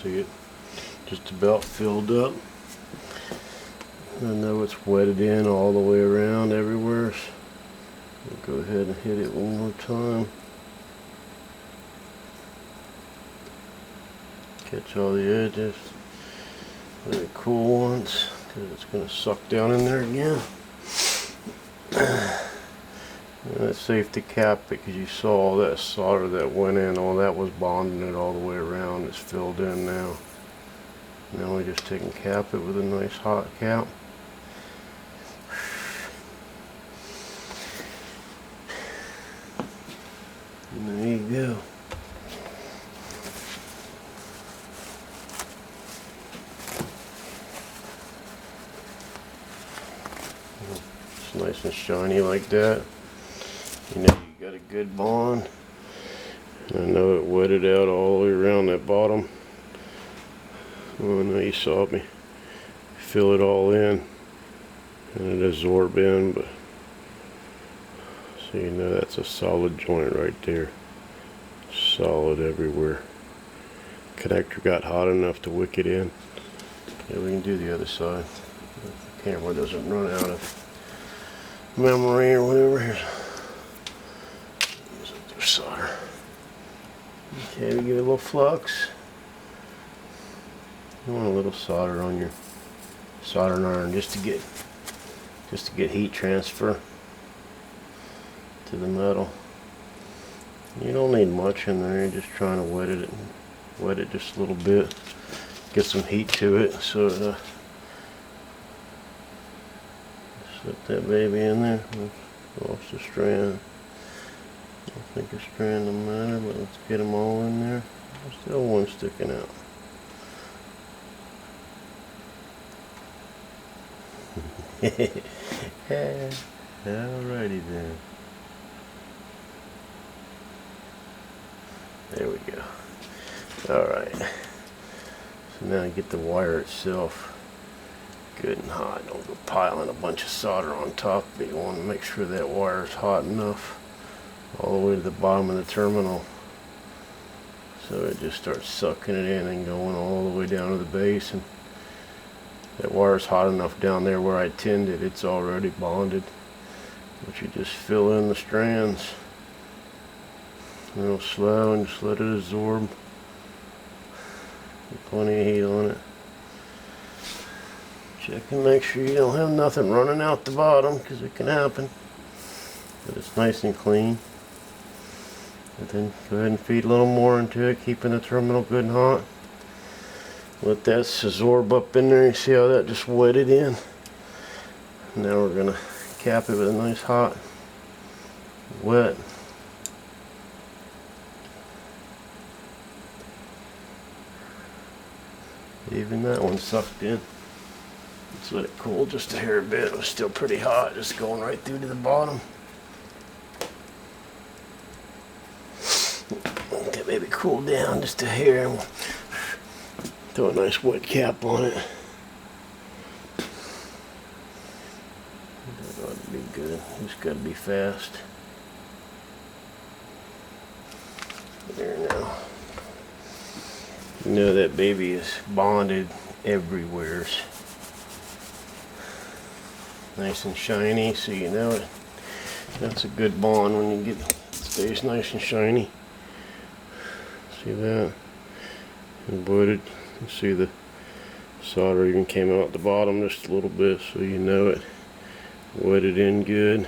see it just about filled up. I know it's wetted in all the way around everywhere. So go ahead and hit it one more time. Catch all the edges. Very cool ones, because it's going to suck down in there again. And that safety cap, because you saw all that solder that went in, all that was bonding it all the way around. It's filled in now. Now we just take and cap it with a nice hot cap. And there you go. It's nice and shiny like that. You know you got a good bond. And I know it wetted out all the way around that bottom. Oh, no, you saw me fill it all in and it absorb in, but so you know that's a solid joint right there. Solid everywhere. Connector got hot enough to wick it in. Yeah, we can do the other side. If the camera doesn't run out of memory or whatever. Use up their solder. Okay, we give it a little flux. You want a little solder on your soldering iron just to get heat transfer to the metal. You don't need much in there. You're just trying to wet it just a little bit, get some heat to it. So slip that baby in there. Lost the strand. I don't think a strand will matter, but let's get them all in there. There's still one sticking out. Alrighty then. There we go. Alright. So now I get the wire itself good and hot. Don't go piling a bunch of solder on top, but you want to make sure that wire is hot enough all the way to the bottom of the terminal. So it just starts sucking it in and going all the way down to the base, and that wire's hot enough down there where I tinned it. It's already bonded. But you just fill in the strands real slow and just let it absorb. Get plenty of heat on it. Check and make sure you don't have nothing running out the bottom, because it can happen. But it's nice and clean. And then go ahead and feed a little more into it, keeping the terminal good and hot. Let that absorb up in there. You see how that just wetted in? Now we're going to cap it with a nice hot wet. Even that one sucked in. Let's let it cool just a hair bit. It was still pretty hot, just going right through to the bottom. Let that baby cool down just a hair, and we'll throw a nice wet cap on it. That ought to be good. Just got to be fast. There now. You know that baby is bonded everywhere. Nice and shiny, so you know it. That's a good bond when you get it stays nice and shiny. See that? And wetted. You see the solder even came out the bottom just a little bit, so you know it wetted in good.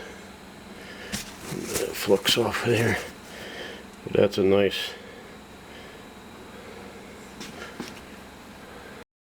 That flux off there. But that's a nice